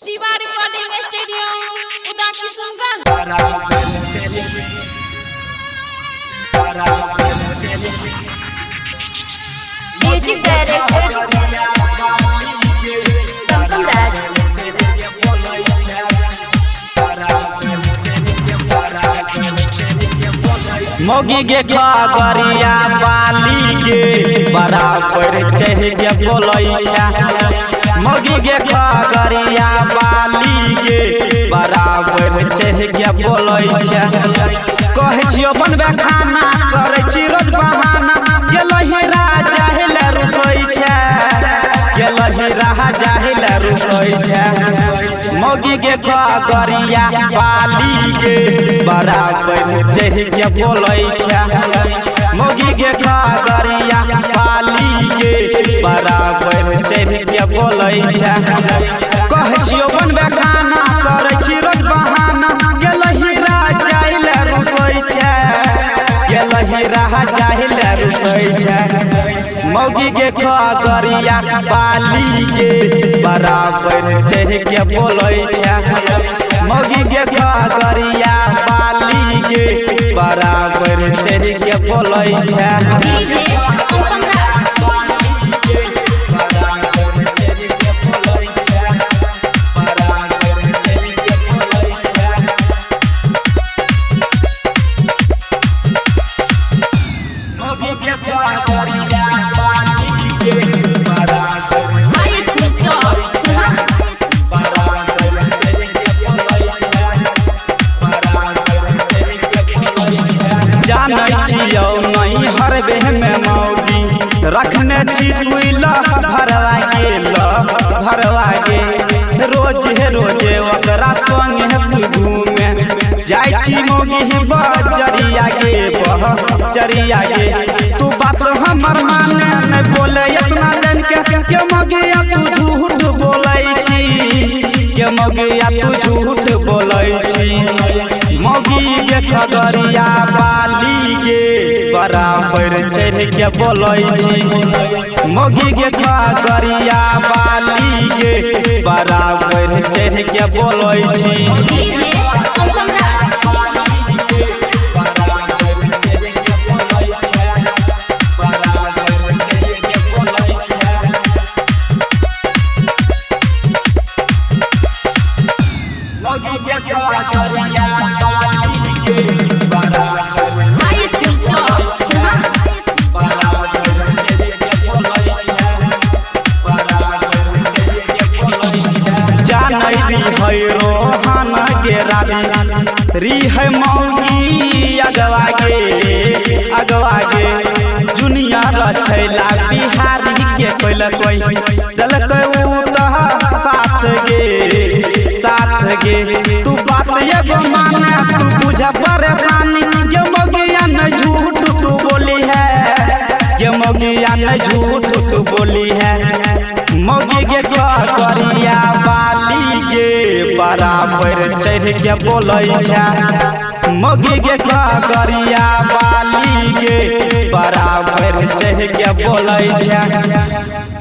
Shiva recording studio उदा Kishanganj. Music director टमटम राज। मोगी गे खगरिया बाली गे बराबर चढ़ जे बोलै छै। मोगी गे खगरिया बाली गे बराबर चढ़ के बोलै छै। कहै छियो बनबे खाना करै छी रोज बहाना। गेलही राजा हेले रुसै छै, गेलही राजा हेले रुसै छै। मोगी गे खगरिया बाली गे बराबर चढ़ के बोलै छै। मोगी गे खगरिया बाली गे बराबर चढ़ के बोलै छै। कहै छियो बनबे खाना करै छी रोज बहाना। गेलही राजा हेले रुसै छै, गेलही राजा हेले रुसै छै। मोगी गे खगरिया बाली गे बराबर चढ़ के बोलै छै। मोगी गे खगरिया बाली गे बराबर चढ़ के बोलै छै। डीजे टमटम राज। आयुष मित्रा सुना। जानै छियौ नहीं हरबे में मौगी रखने छी तुइला भरवा गे रोजे ओकरा संगे घूमे जाय छी। मौगी बजरिया गे तू बात हमर माने न बोले इतना जन के मौगिया तू झूठ बोलै छी, के मौगिया तू झूठ बोलै छी। मौगी गे खगरिया बाली गे बराबर चढ़ के बोलै छी। मौगी गे खगरिया बाली गे बराबर चढ़ के बोलै छी। डीजे टमटम राज। आयुष मित्रा सुना। जानै है रोहन गे रानी है मौगी अगवा गे जूनियर छैला बिहारी के कोई दलकै उ तह साथ गे तू बात एगो माने तू बुझ परेशानी। गे मौगिया न झूठ तू बोली है, गे मौगिया न झूठ तू बोली है। मौगी गे खगरिया बाली गे बराबर चढ़ के बोलै छै। मौगी गे खगरिया बाली गे बराबर चढ़ के बोलै छै।